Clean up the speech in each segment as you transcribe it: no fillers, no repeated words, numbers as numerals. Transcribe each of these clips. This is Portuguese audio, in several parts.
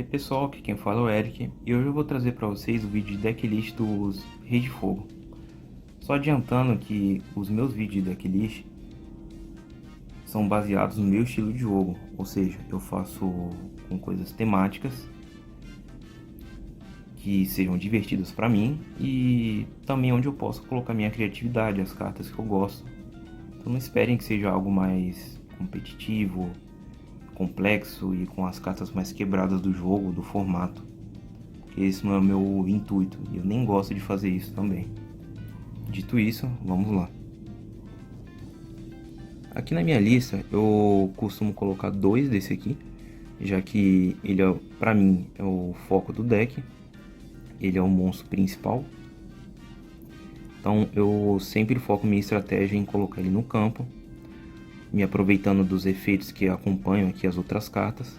E aí pessoal, aqui quem fala é o Eric e hoje eu vou trazer para vocês o vídeo de decklist dos Reis de Fogo. Só adiantando que os meus vídeos de decklist são baseados no meu estilo de jogo, ou seja, eu faço com coisas temáticas que sejam divertidas para mim e também onde eu posso colocar minha criatividade, as cartas que eu gosto. Então não esperem que seja algo mais competitivo, complexo e com as cartas mais quebradas do jogo, do formato. Esse não é o meu intuito e eu nem gosto de fazer isso também. Dito isso, vamos lá. Aqui na minha lista eu costumo colocar dois desse aqui, já que ele pra mim é o foco do deck. Ele é o monstro principal. Então eu sempre foco minha estratégia em colocar ele no campo, me aproveitando dos efeitos que acompanham aqui as outras cartas.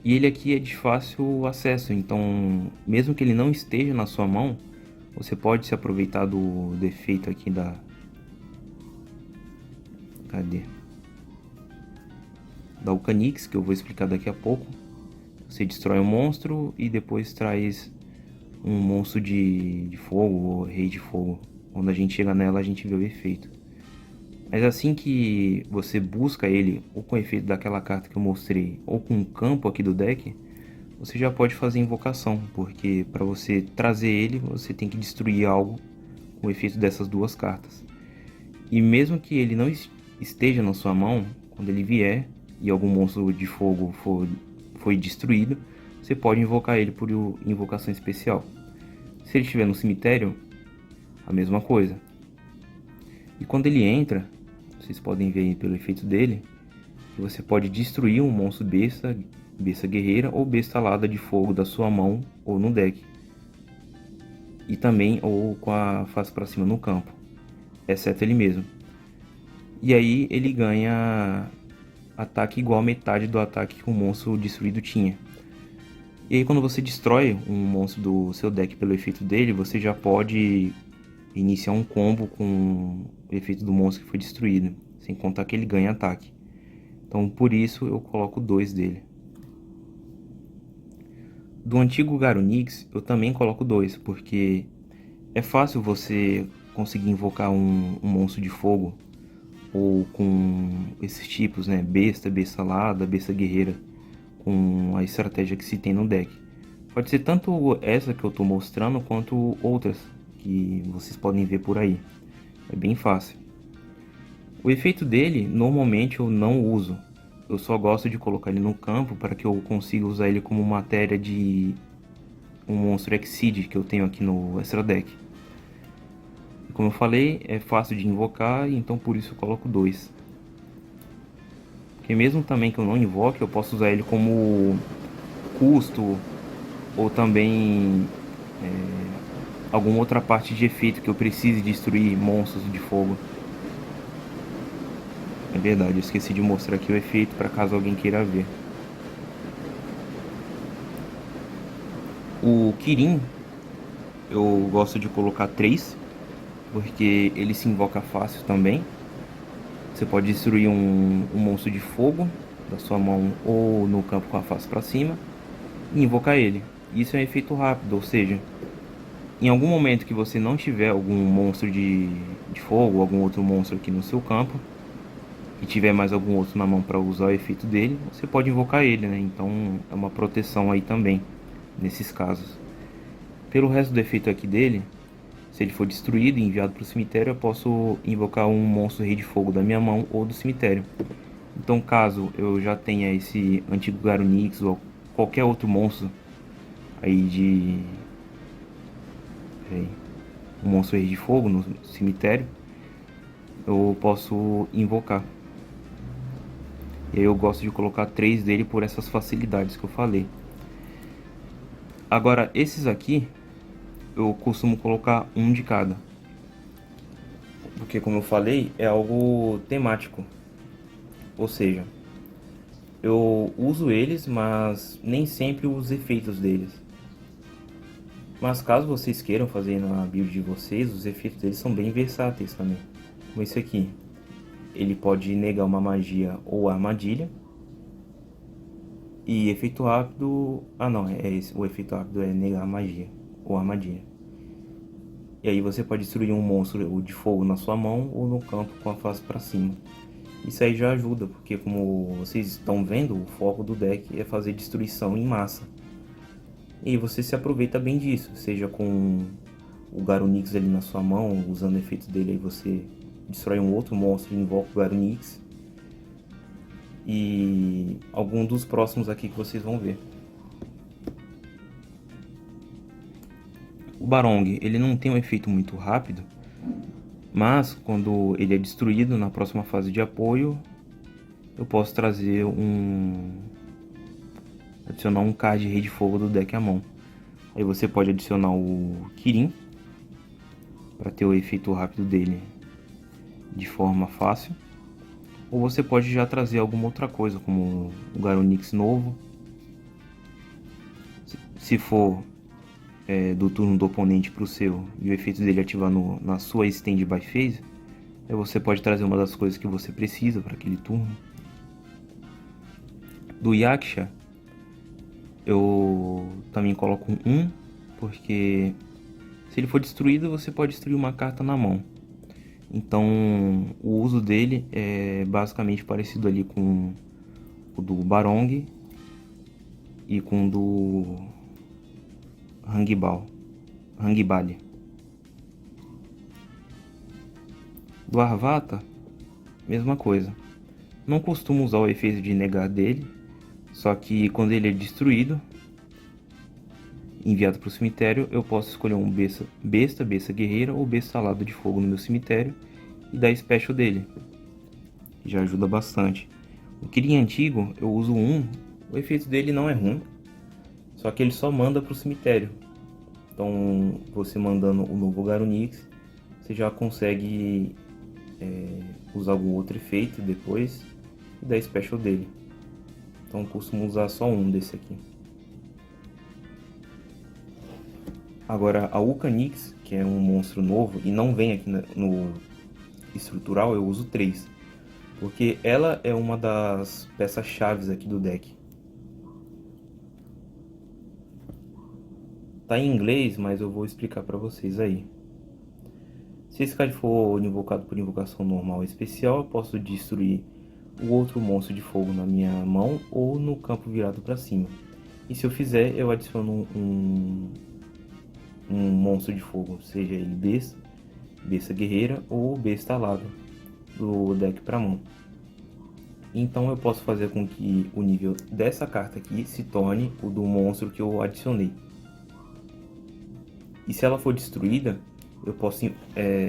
E ele aqui é de fácil acesso, então mesmo que ele não esteja na sua mão, você pode se aproveitar do defeito aqui da... Cadê? Da Ulcanix, que eu vou explicar daqui a pouco. Você destrói um monstro e depois traz um monstro de fogo ou rei de fogo. Quando a gente chega nela, a gente vê o efeito. Mas assim que você busca ele, ou com o efeito daquela carta que eu mostrei, ou com o campo aqui do deck, você já pode fazer invocação, porque para você trazer ele, você tem que destruir algo com o efeito dessas duas cartas. E mesmo que ele não esteja na sua mão, quando ele vier e algum monstro de fogo foi destruído, você pode invocar ele por invocação especial. Se ele estiver no cemitério, a mesma coisa. E quando ele entra, vocês podem ver aí pelo efeito dele, que você pode destruir um monstro besta, besta guerreira ou besta alada de fogo da sua mão ou no deck. E também ou com a face para cima no campo, exceto ele mesmo. E aí ele ganha ataque igual a metade do ataque que o monstro destruído tinha. E aí quando você destrói um monstro do seu deck pelo efeito dele, você já pode iniciar um combo com o efeito do monstro que foi destruído, sem contar que ele ganha ataque. Então por isso eu coloco dois dele. Do antigo Garunix eu também coloco dois, porque é fácil você conseguir invocar um monstro de fogo ou com esses tipos, né? Besta, besta alada, besta guerreira, com a estratégia que se tem no deck. Pode ser tanto essa que eu estou mostrando, quanto outras que vocês podem ver por aí. É bem fácil. O efeito dele, normalmente eu não uso. Eu só gosto de colocar ele no campo para que eu consiga usar ele como matéria de um monstro Exceed que eu tenho aqui no Extra Deck. Como eu falei, é fácil de invocar, então por isso eu coloco dois. Porque mesmo também que eu não invoque, eu posso usar ele como custo ou também alguma outra parte de efeito que eu precise destruir monstros de fogo. É verdade, eu esqueci de mostrar aqui o efeito para caso alguém queira ver. O Kirin eu gosto de colocar 3, porque ele se invoca fácil também. Você pode destruir um monstro de fogo da sua mão ou no campo com a face para cima e invocar ele. Isso é um efeito rápido, ou seja, em algum momento que você não tiver algum monstro de fogo, algum outro monstro aqui no seu campo, e tiver mais algum outro na mão para usar o efeito dele, você pode invocar ele, né? Então é uma proteção aí também, nesses casos. Pelo resto do efeito aqui dele, se ele for destruído e enviado para o cemitério, eu posso invocar um monstro rei de fogo da minha mão ou do cemitério. Então caso eu já tenha esse antigo Garunix ou qualquer outro monstro aí de... um monstro rei de fogo no cemitério, eu posso invocar. E aí eu gosto de colocar 3 dele por essas facilidades que eu falei. Agora esses aqui eu costumo colocar um de cada, porque como eu falei é algo temático, ou seja, eu uso eles, mas nem sempre os efeitos deles. Mas caso vocês queiram fazer na build de vocês, os efeitos deles são bem versáteis também. Como esse aqui, ele pode negar uma magia ou armadilha. E efeito rápido... Ah não, é esse. O efeito rápido é negar a magia ou armadilha. E aí você pode destruir um monstro de fogo na sua mão ou no campo com a face para cima. Isso aí já ajuda, porque como vocês estão vendo, o foco do deck é fazer destruição em massa. E você se aproveita bem disso, seja com o Garunix ali na sua mão, usando o efeito dele, aí você destrói um outro monstro e invoca o Garunix. E algum dos próximos aqui que vocês vão ver. O Barong, ele não tem um efeito muito rápido, mas quando ele é destruído na próxima fase de apoio, eu posso trazer adicionar um card Rei de Fogo do deck à mão. Aí você pode adicionar o Kirin para ter o efeito rápido dele de forma fácil, ou você pode já trazer alguma outra coisa, como o Garunix novo. Se for do turno do oponente para o seu e o efeito dele ativar na sua Stand-by Phase, aí você pode trazer uma das coisas que você precisa para aquele turno. Do Yaksha, eu também coloco um, porque se ele for destruído, você pode destruir uma carta na mão. Então o uso dele é basicamente parecido ali com o do Barong e com o do Hangibali. Do Arvata, mesma coisa. Não costumo usar o efeito de negar dele, só que quando ele é destruído, enviado para o cemitério, eu posso escolher um besta guerreira ou besta alado de fogo no meu cemitério e dar special dele. Já ajuda bastante. O Kirin antigo, eu uso um, o efeito dele não é ruim, só que ele só manda para o cemitério. Então, você mandando o novo Garunix, você já consegue usar algum outro efeito depois e dar special dele. Então, eu costumo usar só um desse aqui. Agora, a Ukanix, que é um monstro novo e não vem aqui no estrutural, eu uso 3. Porque ela é uma das peças-chave aqui do deck. Tá em inglês, mas eu vou explicar para vocês aí. Se esse card for invocado por invocação normal ou especial, eu posso destruir o outro monstro de fogo na minha mão ou no campo virado para cima. E se eu fizer, eu adiciono um monstro de fogo, seja ele besta guerreira ou besta alada do deck para mão. Então eu posso fazer com que o nível dessa carta aqui se torne o do monstro que eu adicionei. E se ela for destruída, eu posso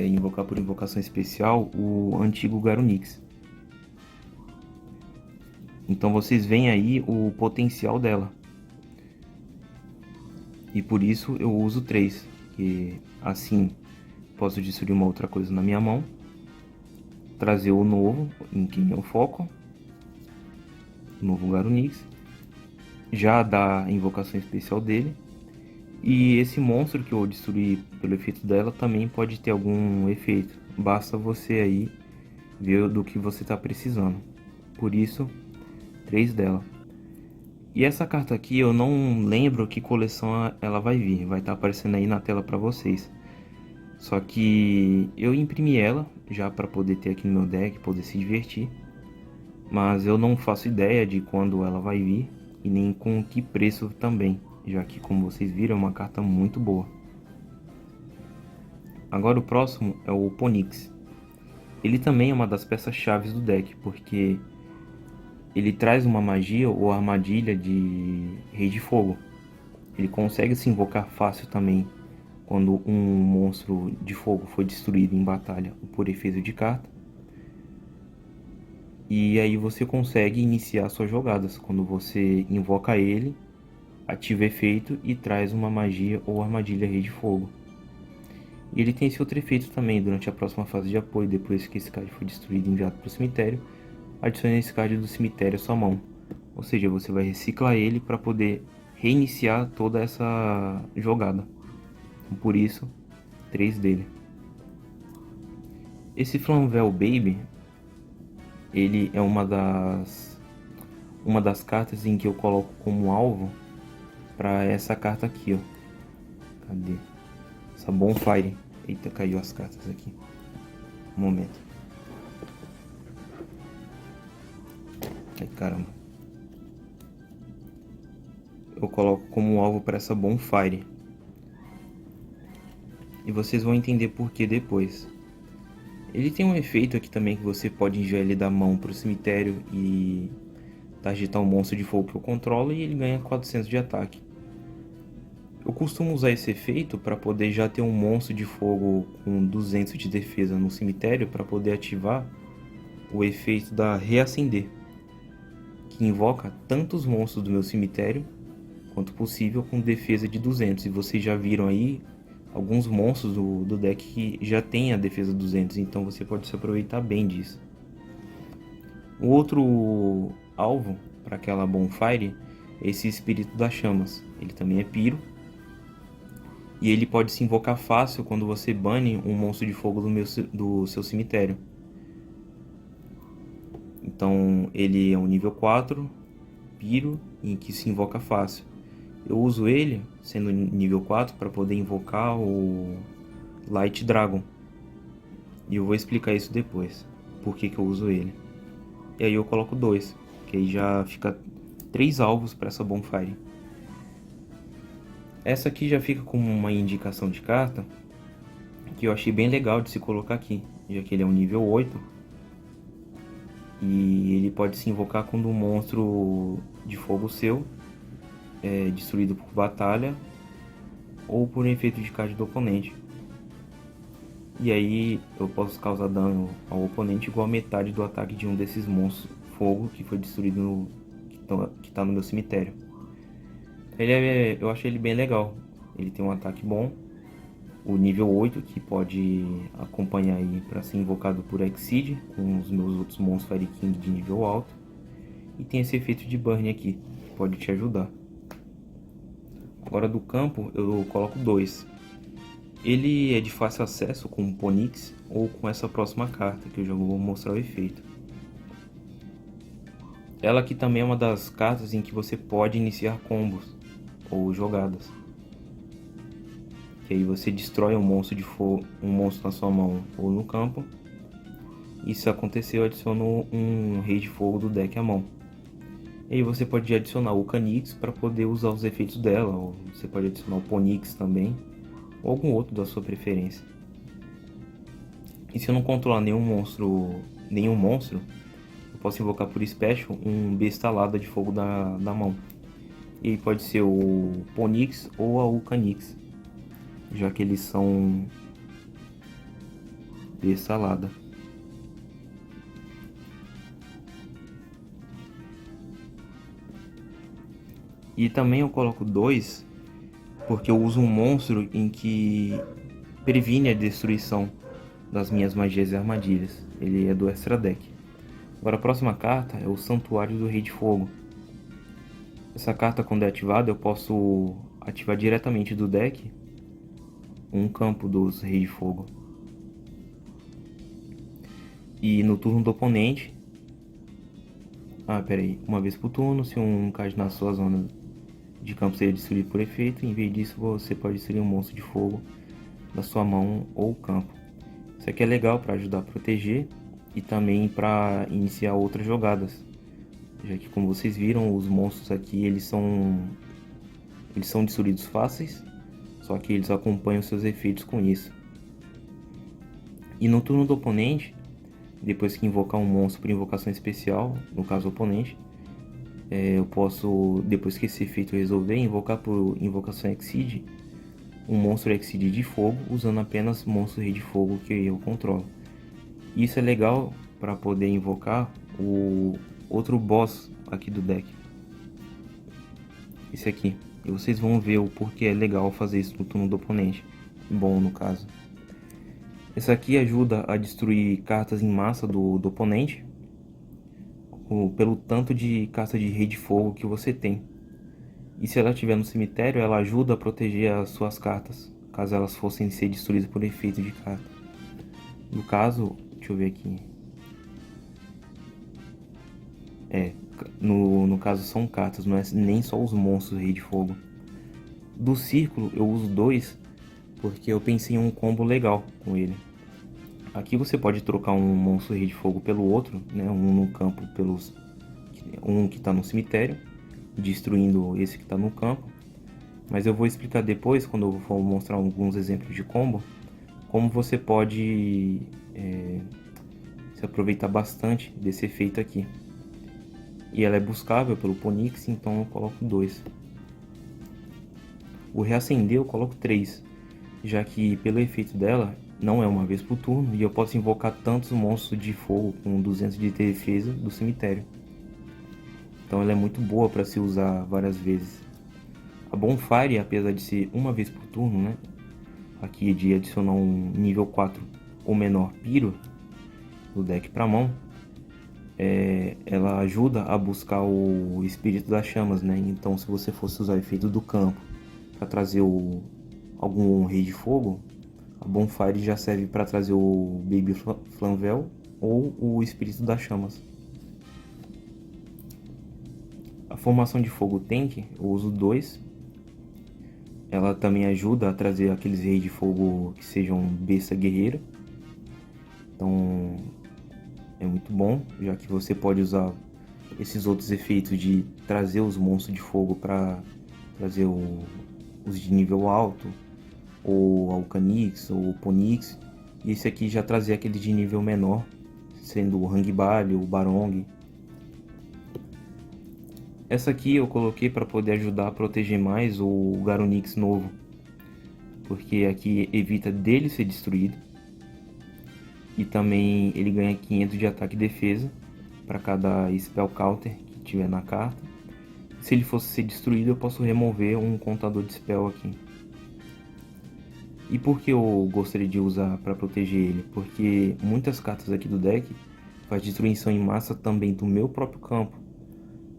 invocar por invocação especial o antigo Garunix. Então vocês veem aí o potencial dela. E por isso eu uso 3, que assim posso destruir uma outra coisa na minha mão, trazer o novo, em quem eu foco, o novo Garunix, já dá a invocação especial dele. E esse monstro que eu destruí pelo efeito dela também pode ter algum efeito. Basta você aí ver do que você está precisando. Por isso, 3 dela. E essa carta aqui eu não lembro que coleção ela vai vir. Vai estar aparecendo aí na tela para vocês. Só que eu imprimi ela já para poder ter aqui no meu deck, poder se divertir. Mas eu não faço ideia de quando ela vai vir e nem com que preço também, já que, como vocês viram, é uma carta muito boa. Agora o próximo é o Ponix. Ele também é uma das peças-chave do deck, porque ele traz uma magia ou armadilha de Rei de Fogo. Ele consegue se invocar fácil também quando um monstro de fogo foi destruído em batalha por efeito de carta. E aí você consegue iniciar suas jogadas quando você invoca ele, ativa efeito e traz uma magia ou armadilha Rei de Fogo. E ele tem esse outro efeito também durante a próxima fase de apoio, depois que esse card foi destruído e enviado para o cemitério, adicione esse card do cemitério à sua mão. Ou seja, você vai reciclar ele para poder reiniciar toda essa jogada. Então, por isso, 3 dele. Esse Flamvel Baby, ele é uma das uma das cartas em que eu coloco como alvo para essa carta aqui, ó. Cadê? Essa Bonfire. Eita, caiu as cartas aqui. Um momento. Ai, caramba. Eu coloco como alvo para essa Bonfire. E vocês vão entender por que depois. Ele tem um efeito aqui também que você pode enviar ele da mão para o cemitério e targetar um monstro de fogo que eu controlo e ele ganha 400 de ataque. Eu costumo usar esse efeito para poder já ter um monstro de fogo com 200 de defesa no cemitério para poder ativar o efeito da Reacender, que invoca tantos monstros do meu cemitério quanto possível com defesa de 200. E vocês já viram aí alguns monstros do deck que já tem a defesa 200, então você pode se aproveitar bem disso. O outro alvo para aquela Bonfire é esse Espírito das Chamas. Ele também é piro. E ele pode se invocar fácil quando você bane um monstro de fogo do seu cemitério. Então ele é um nível 4, piro, em que se invoca fácil. Eu uso ele, sendo nível 4, para poder invocar o Light Dragon. E eu vou explicar isso depois, por que eu uso ele. E aí eu coloco 2, que aí já fica 3 alvos para essa Bonfire. Essa aqui já fica como uma indicação de carta, que eu achei bem legal de se colocar aqui, já que ele é um nível 8. E ele pode se invocar quando um monstro de fogo seu é destruído por batalha ou por efeito de card do oponente. E aí eu posso causar dano ao oponente igual a metade do ataque de um desses monstros fogo que foi destruído que tá no meu cemitério. Eu achei ele bem legal. Ele tem um ataque bom, o nível 8, que pode acompanhar aí para ser invocado por Exceed com os meus outros monstros Fire King de nível alto. E tem esse efeito de burn aqui, que pode te ajudar. Agora do campo eu coloco 2. Ele é de fácil acesso com o Ponix ou com essa próxima carta, que eu já vou mostrar o efeito. Ela aqui também é uma das cartas em que você pode iniciar combos ou jogadas. Que aí você destrói um monstro de fogo, um monstro na sua mão ou no campo. E se acontecer, eu adiciono um rei de fogo do deck à mão. E aí você pode adicionar o Canix para poder usar os efeitos dela, ou você pode adicionar o Ponix também, ou algum outro da sua preferência. E se eu não controlar nenhum monstro, eu posso invocar por Special um Bestalada de fogo da mão. E aí pode ser o Ponix ou a Ucanix, já que eles são Bestalada. E também eu coloco 2 porque eu uso um monstro em que previne a destruição das minhas magias e armadilhas. Ele é do Extra Deck. Agora a próxima carta é o Santuário do Rei de Fogo. Essa carta, quando é ativada, eu posso ativar diretamente do deck um campo dos Reis de Fogo. E no turno do oponente, uma vez por turno, se um card na sua zona de campo seja destruído por efeito, em vez disso você pode destruir um monstro de fogo da sua mão ou campo. Isso aqui é legal para ajudar a proteger e também para iniciar outras jogadas, já que, como vocês viram, os monstros aqui eles são destruídos fáceis, só que eles acompanham seus efeitos com isso. E no turno do oponente, depois que invocar um monstro por invocação especial, no caso o oponente, eu posso, depois que esse efeito resolver, invocar por invocação Exceed um monstro Exceed de fogo, usando apenas monstro rei de fogo que eu controlo. Isso é legal para poder invocar o outro boss aqui do deck, esse aqui. E vocês vão ver o porquê é legal fazer isso no turno do oponente, bom no caso. Essa aqui ajuda a destruir cartas em massa do oponente, pelo tanto de carta de rei de fogo que você tem. E se ela estiver no cemitério, ela ajuda a proteger as suas cartas, caso elas fossem ser destruídas por efeito de carta. No caso, deixa eu ver aqui. no caso são cartas, não é nem só os monstros Rei de Fogo. Do círculo eu uso 2 porque eu pensei em um combo legal com ele. Aqui você pode trocar um monstro Rei de Fogo pelo outro, né? Um no campo pelos um que está no cemitério, destruindo esse que está no campo. Mas eu vou explicar depois, quando eu for mostrar alguns exemplos de combo, como você pode se aproveitar bastante desse efeito aqui. E ela é buscável pelo Ponix, então eu coloco 2. O reacender eu coloco 3, já que pelo efeito dela não é uma vez por turno e eu posso invocar tantos monstros de fogo com 200 de defesa do cemitério. Então ela é muito boa para se usar várias vezes. A Bonfire, apesar de ser uma vez por turno, né? Aqui de adicionar um nível 4 ou menor Pyro do deck para mão, ela ajuda a buscar o Espírito das Chamas, né? Então se você fosse usar o efeito do campo para trazer algum Rei de Fogo, a Bonfire já serve para trazer o Baby Flamvel ou o Espírito das Chamas. A formação de fogo Tank eu uso 2. Ela também ajuda a trazer aqueles reis de fogo que sejam besta guerreira. Então é muito bom, já que você pode usar esses outros efeitos de trazer os monstros de fogo para trazer os de nível alto, ou Alcanix, ou Ponix. E esse aqui já trazer aquele de nível menor, sendo o Hangbalho, o Barong. Essa aqui eu coloquei para poder ajudar a proteger mais o Garonix novo, porque aqui evita dele ser destruído. E também ele ganha 500 de ataque e defesa para cada Spell Counter que tiver na carta. Se ele fosse ser destruído, eu posso remover um contador de Spell aqui. E por que eu gostaria de usar para proteger ele? Porque muitas cartas aqui do deck faz destruição em massa também do meu próprio campo.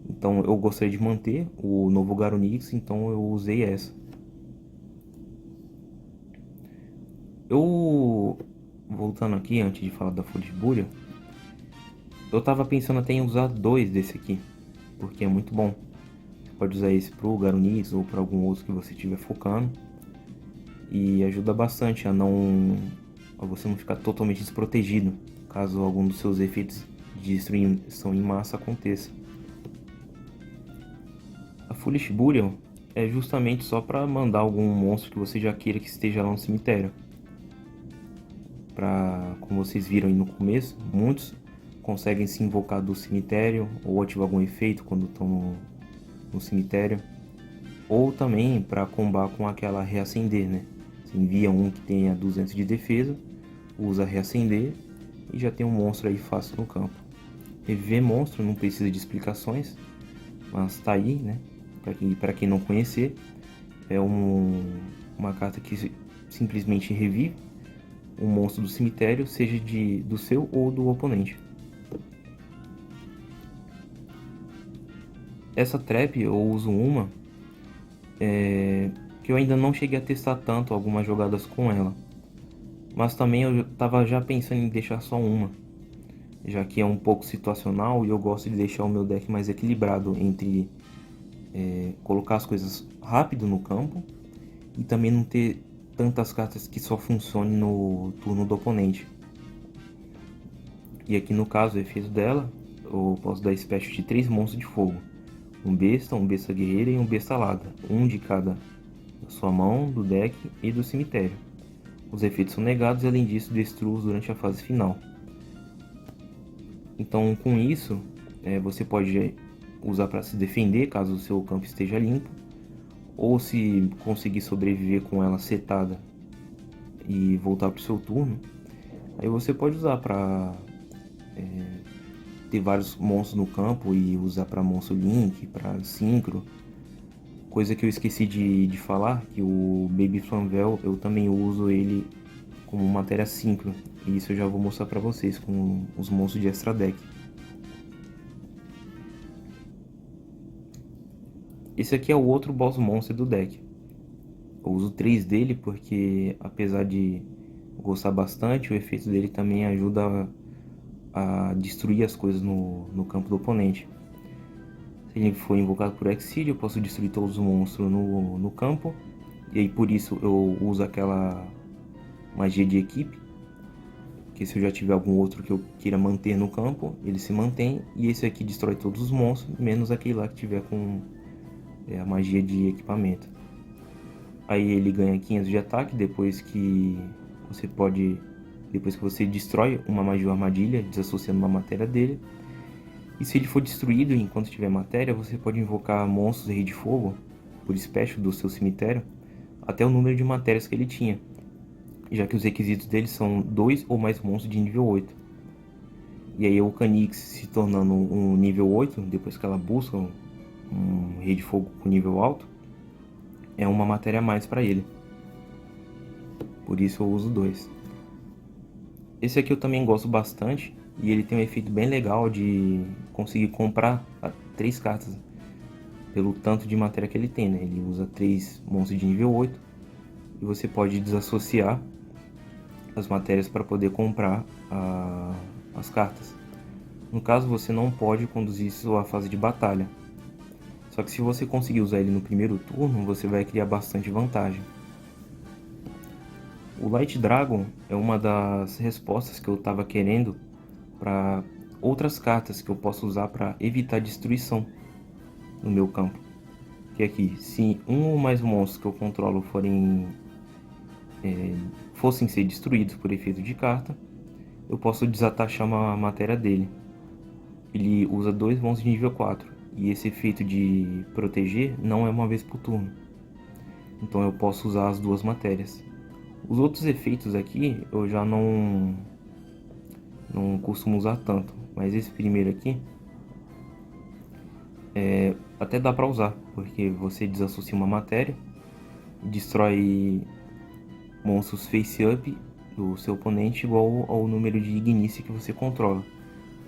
Então eu gostaria de manter o novo Garonix, então eu usei essa. Voltando aqui, antes de falar da Folha de Búria, eu tava pensando até em usar 2 desse aqui, porque é muito bom. Você pode usar esse pro Garonix ou para algum outro que você estiver focando. E ajuda bastante a você não ficar totalmente desprotegido, caso algum dos seus efeitos de destruição em massa aconteça. A Foolish Burial é justamente só para mandar algum monstro que você já queira que esteja lá no cemitério. Como vocês viram aí no começo, muitos conseguem se invocar do cemitério ou ativar algum efeito quando estão no cemitério. Ou também para combar com aquela reacender, né? Você envia um que tenha 200 de defesa, usa reacender e já tem um monstro aí fácil no campo. Reviver monstro não precisa de explicações, mas tá aí, né? Para quem não conhecer, é uma carta que simplesmente revive um monstro do cemitério, seja do seu ou do oponente. Essa trap eu uso uma que eu ainda não cheguei a testar tanto algumas jogadas com ela, mas também eu estava já pensando em deixar só uma, já que é um pouco situacional e eu gosto de deixar o meu deck mais equilibrado entre colocar as coisas rápido no campo e também não ter tantas cartas que só funcionem no turno do oponente. E aqui no caso, o efeito dela, eu posso dar special de 3 monstros de fogo: um besta guerreira e um besta alada, um de cada da sua mão, do deck e do cemitério. Os efeitos são negados e além disso destrua-os durante a fase final. Então com isso você pode usar para se defender caso o seu campo esteja limpo, ou se conseguir sobreviver com ela setada e voltar para o seu turno, aí você pode usar para ter vários monstros no campo e usar para monstro link, para synchro. Coisa que eu esqueci de falar, que o Baby Flamvel eu também uso ele como matéria synchro, e isso eu já vou mostrar para vocês com os monstros de extra deck. Esse aqui é o outro boss monster do deck. Eu uso 3 dele porque, apesar de gostar bastante, o efeito dele também ajuda a destruir as coisas no campo do oponente. Se ele for invocado por Exceed, eu posso destruir todos os monstros no campo. E aí por isso eu uso aquela magia de equipe. Que se eu já tiver algum outro que eu queira manter no campo, ele se mantém. E esse aqui destrói todos os monstros, menos aquele lá que tiver com a magia de equipamento. Aí ele ganha 500 de ataque depois que você destrói uma magia ou armadilha, desassociando uma matéria dele. E se ele for destruído enquanto tiver matéria, você pode invocar monstros Rei de Fogo por special do seu cemitério até o número de matérias que ele tinha, já que os requisitos dele são 2 ou mais monstros de nível 8. E aí o Canix se tornando um nível 8, depois que ela busca um Rei de Fogo com nível alto, é uma matéria a mais para ele. Por isso eu uso 2. Esse aqui eu também gosto bastante, e ele tem um efeito bem legal de conseguir comprar 3 cartas pelo tanto de matéria que ele tem, né? Ele usa 3 monstros de nível 8 e você pode desassociar as matérias para poder comprar as cartas. No caso, você não pode conduzir sua fase de batalha. Só que se você conseguir usar ele no primeiro turno, você vai criar bastante vantagem. O Light Dragon é uma das respostas que eu estava querendo para outras cartas que eu posso usar para evitar destruição no meu campo. Que aqui, se um ou mais monstros que eu controlo fossem ser destruídos por efeito de carta, eu posso desatachar uma matéria dele. Ele usa 2 monstros de nível 4 e esse efeito de proteger não é uma vez por turno. Então eu posso usar as 2 matérias. Os outros efeitos aqui eu já não costumo usar tanto, mas esse primeiro aqui até dá pra usar, porque você desassocia uma matéria, destrói monstros face up do seu oponente igual ao número de Ignice que você controla.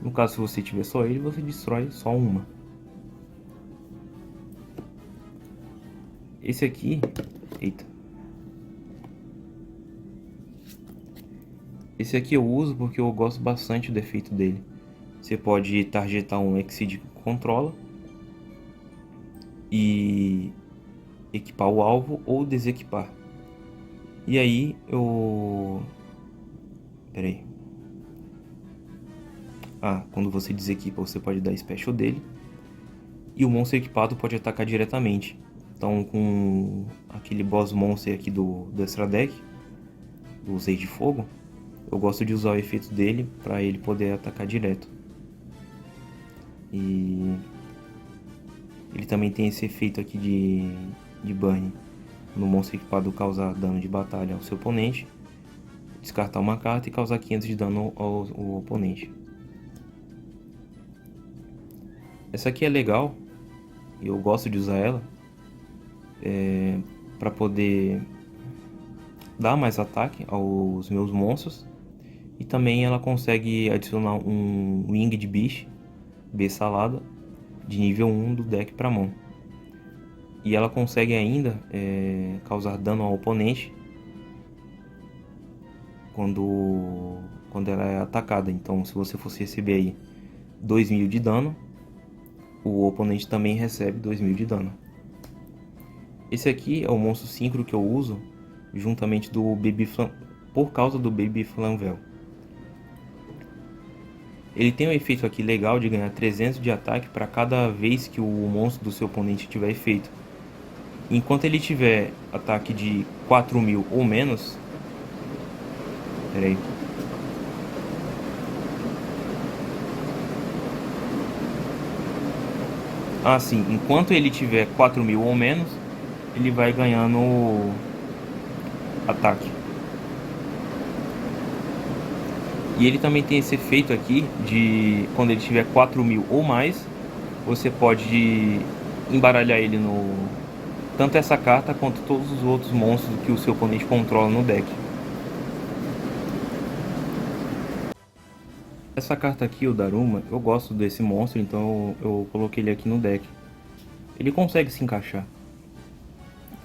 No caso, se você tiver só ele, você destrói só uma. Esse aqui, eita. Esse aqui eu uso porque eu gosto bastante do efeito dele. Você pode targetar um Exceed que controla e equipar o alvo ou desequipar. E aí peraí. Quando você desequipa, você pode dar special dele. E o monstro equipado pode atacar diretamente. Então com aquele boss monster aqui do extra deck, do Rei de Fogo, eu gosto de usar o efeito dele para ele poder atacar direto. E ele também tem esse efeito aqui de burn. No monstro equipado causar dano de batalha ao seu oponente, descartar uma carta e causar 500 de dano ao oponente. Essa aqui é legal, eu gosto de usar ela para poder dar mais ataque aos meus monstros. E também ela consegue adicionar um Winged Beast B-Salada de nível 1 do deck para mão. E ela consegue ainda causar dano ao oponente quando ela é atacada. Então se você fosse receber aí 2000 de dano, o oponente também recebe 2000 de dano. Esse aqui é o monstro síncro que eu uso juntamente por causa do Baby Flamvel. Ele tem um efeito aqui legal de ganhar 300 de ataque para cada vez que o monstro do seu oponente tiver efeito. Enquanto ele tiver ataque de 4000 ou menos... Peraí. Sim. Enquanto ele tiver 4000 ou menos, ele vai ganhando ataque. E ele também tem esse efeito aqui de quando ele tiver 4000 ou mais, você pode embaralhar ele tanto essa carta quanto todos os outros monstros que o seu oponente controla no deck. Essa carta aqui, o Daruma, eu gosto desse monstro, então eu coloquei ele aqui no deck. Ele consegue se encaixar,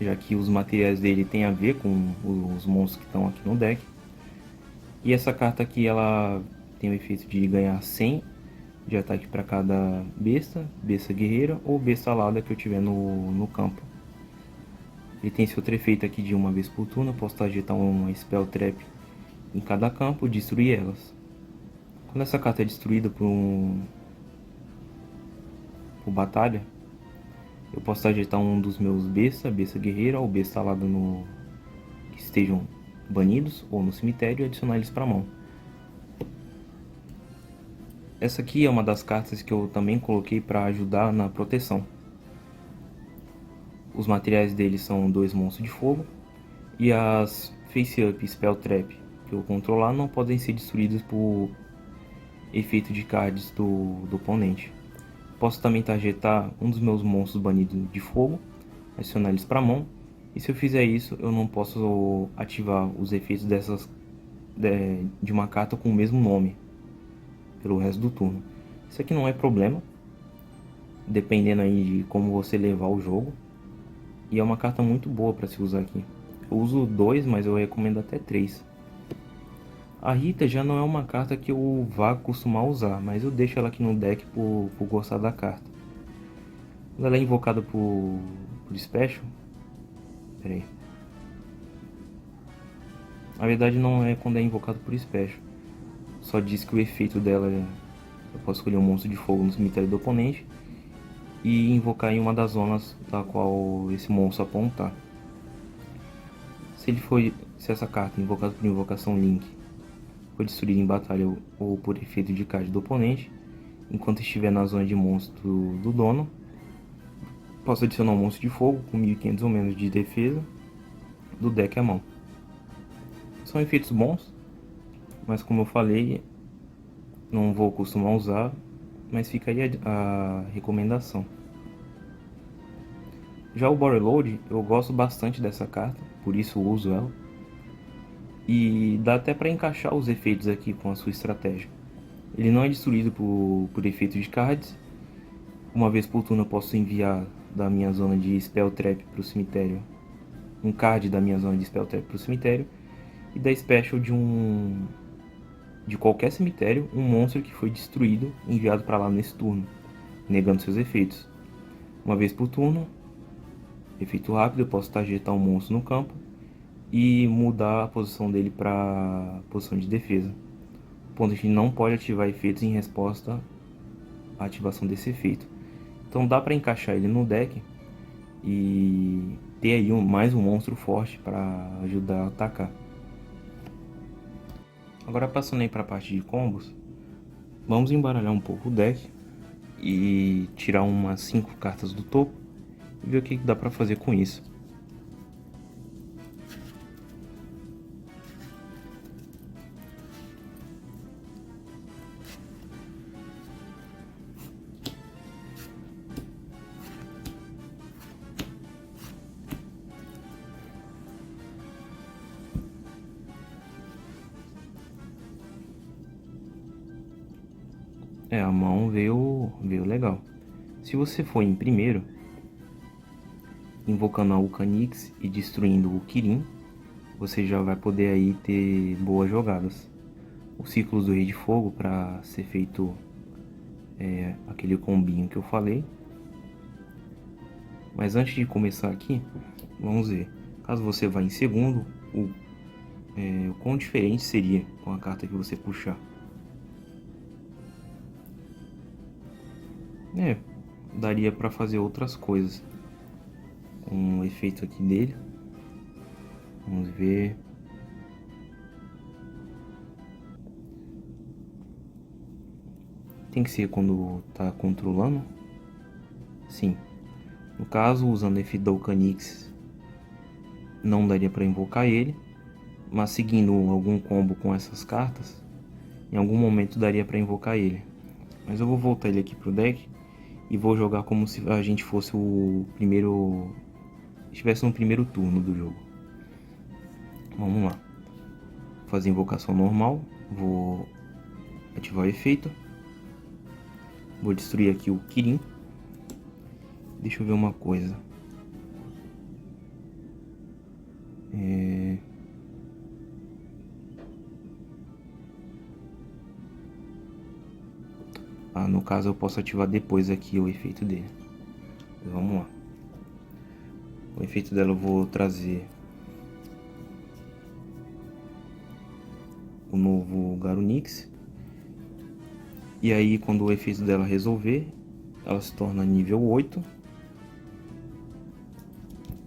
já que os materiais dele tem a ver com os monstros que estão aqui no deck. E essa carta aqui, ela tem o efeito de ganhar 100 de ataque para cada besta, besta guerreira ou besta alada que eu tiver no campo. Ele tem esse outro efeito aqui de uma vez por turno, eu posso targetar uma Spell Trap em cada campo e destruir elas. Quando essa carta é destruída por batalha, eu posso targetar um dos meus besta guerreira ou besta alada que estejam banidos ou no cemitério e adicionar eles para a mão. Essa aqui é uma das cartas que eu também coloquei para ajudar na proteção. Os materiais dele são 2 monstros de fogo e as Face Up e Spell Trap que eu controlar não podem ser destruídas por efeito de cards do oponente. Posso também targetar um dos meus monstros banidos de fogo, adicionar eles para a mão, e se eu fizer isso eu não posso ativar os efeitos de uma carta com o mesmo nome pelo resto do turno. Isso aqui não é problema, dependendo aí de como você levar o jogo, e é uma carta muito boa para se usar aqui. Eu uso 2, mas eu recomendo até 3. A Rita já não é uma carta que eu vá costumar usar, mas eu deixo ela aqui no deck por gostar da carta. Quando ela é invocada por Special... Pera aí. Na verdade não é quando é invocado por Special. Só diz que o efeito dela é... Eu posso escolher um monstro de fogo no cemitério do oponente e invocar em uma das zonas da qual esse monstro apontar. Se essa carta invocada por invocação Link for destruída em batalha ou por efeito de card do oponente, enquanto estiver na zona de monstro do dono, posso adicionar um monstro de fogo com 1500 ou menos de defesa do deck à mão. São efeitos bons, mas como eu falei, não vou costumar usar, mas fica aí a recomendação. Já o Body Load, eu gosto bastante dessa carta, por isso uso ela. E dá até para encaixar os efeitos aqui com a sua estratégia. Ele não é destruído por efeito de cards. Uma vez por turno eu posso enviar da minha zona de Spell Trap para o cemitério um card da minha zona de Spell Trap para o cemitério e da Special de qualquer cemitério um monstro que foi destruído enviado para lá nesse turno, negando seus efeitos. Uma vez por turno, efeito rápido, eu posso targetar um monstro no campo e mudar a posição dele para posição de defesa. O oponente não pode ativar efeitos em resposta à ativação desse efeito. Então dá para encaixar ele no deck e ter aí mais um monstro forte para ajudar a atacar. Agora passando aí para a parte de combos, vamos embaralhar um pouco o deck e tirar umas 5 cartas do topo e ver o que dá para fazer com isso. A mão veio legal. Se você for em primeiro, invocando a Vulcanix e destruindo o Kirin, você já vai poder aí ter boas jogadas. Os ciclos do Rei de Fogo para ser feito aquele combinho que eu falei. Mas antes de começar aqui, vamos ver. Caso você vá em segundo, o quão diferente seria com a carta que você puxar. Daria para fazer outras coisas com o efeito aqui dele. Vamos ver. Tem que ser quando tá controlando. Sim. No caso, usando o efeito da Vulcanix, não daria para invocar ele. Mas seguindo algum combo com essas cartas, em algum momento daria para invocar ele. Mas eu vou voltar ele aqui pro deck e vou jogar como se a gente fosse o primeiro... estivesse no primeiro turno do jogo. Vamos lá. Vou fazer invocação normal. Vou ativar o efeito. Vou destruir aqui o Kirin. Deixa eu ver uma coisa. No caso eu posso ativar depois aqui o efeito dele. Vamos lá. O efeito dela eu vou trazer o novo Garunix. E aí quando o efeito dela resolver, ela se torna nível 8.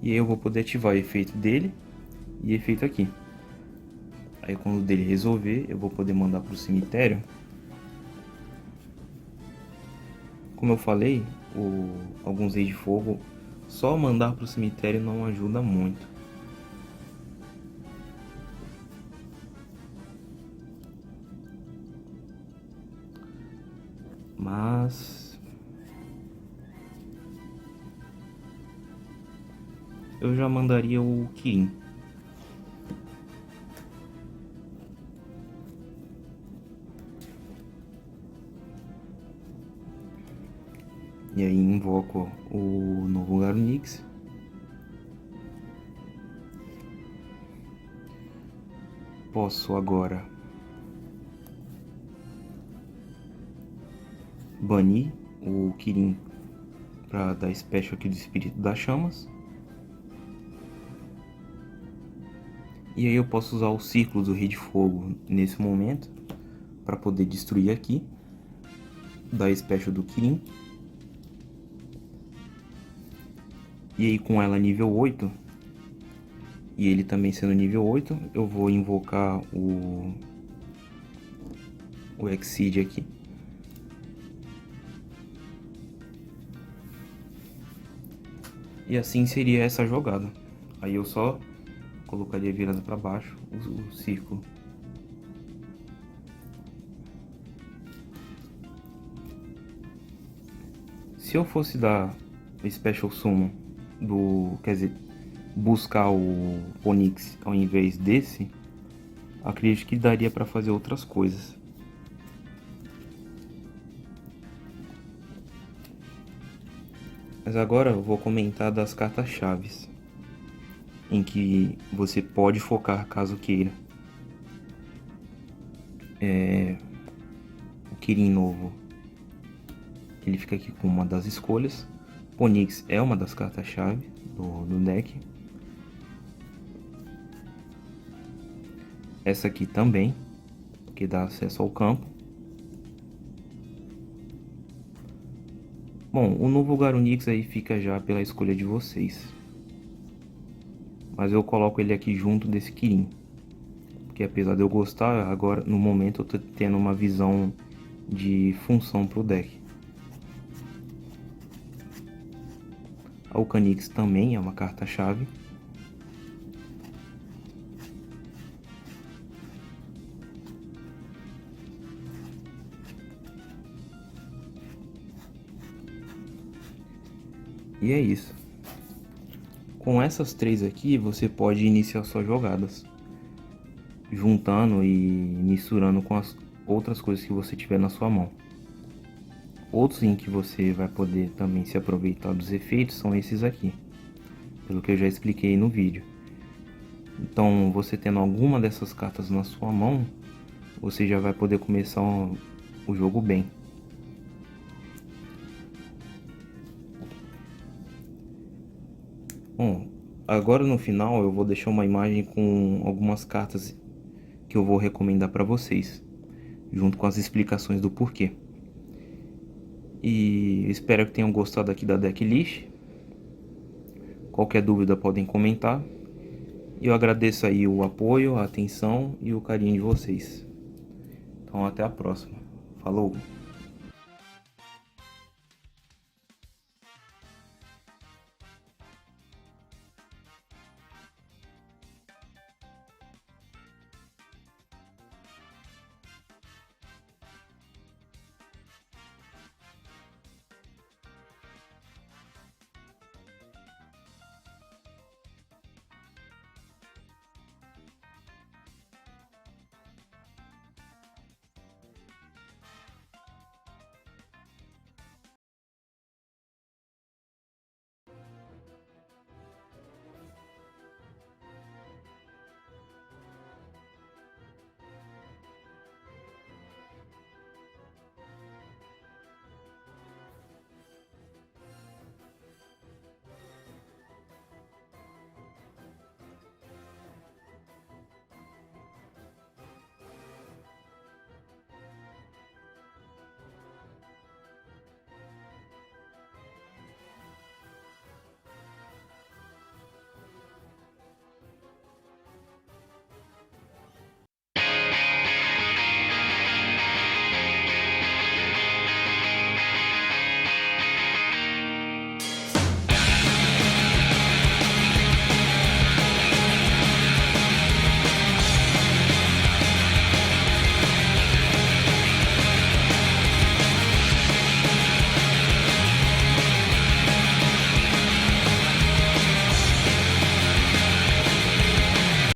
E aí eu vou poder ativar o efeito dele e efeito aqui. Aí quando o dele resolver, eu vou poder mandar para o cemitério. Como eu falei, alguns reis de fogo, só mandar para o cemitério não ajuda muito. Mas eu já mandaria o Kirin. E aí invoco o novo Garunix. Posso agora banir o Kirin para dar special aqui do Espírito das Chamas. E aí eu posso usar o Círculo do Rei de Fogo nesse momento para poder destruir aqui, dar special do Kirin. E aí com ela nível 8, e ele também sendo nível 8, eu vou invocar o Exceed aqui. E assim seria essa jogada. Aí eu só colocaria virando para baixo o círculo. Se eu fosse dar o Special Summon quer dizer, buscar o Onix ao invés desse, acredito que daria para fazer outras coisas. Mas agora eu vou comentar das cartas-chaves, em que você pode focar caso queira. O Kirin novo, ele fica aqui com uma das escolhas. Onix é uma das cartas-chave do deck. Essa aqui também, que dá acesso ao campo. Bom, o novo Garunix aí fica já pela escolha de vocês. Mas eu coloco ele aqui junto desse Kirin. Porque apesar de eu gostar, agora no momento eu tô tendo uma visão de função pro deck. A Ulcanix também é uma carta-chave. E é isso. Com essas três aqui, você pode iniciar suas jogadas, juntando e misturando com as outras coisas que você tiver na sua mão. Outros em que você vai poder também se aproveitar dos efeitos são esses aqui, pelo que eu já expliquei no vídeo. Então, você tendo alguma dessas cartas na sua mão, você já vai poder começar o jogo bem. Bom, agora no final eu vou deixar uma imagem com algumas cartas que eu vou recomendar para vocês, junto com as explicações do porquê. E espero que tenham gostado aqui da decklist. Qualquer dúvida podem comentar. E eu agradeço aí o apoio, a atenção e o carinho de vocês. Então até a próxima. Falou!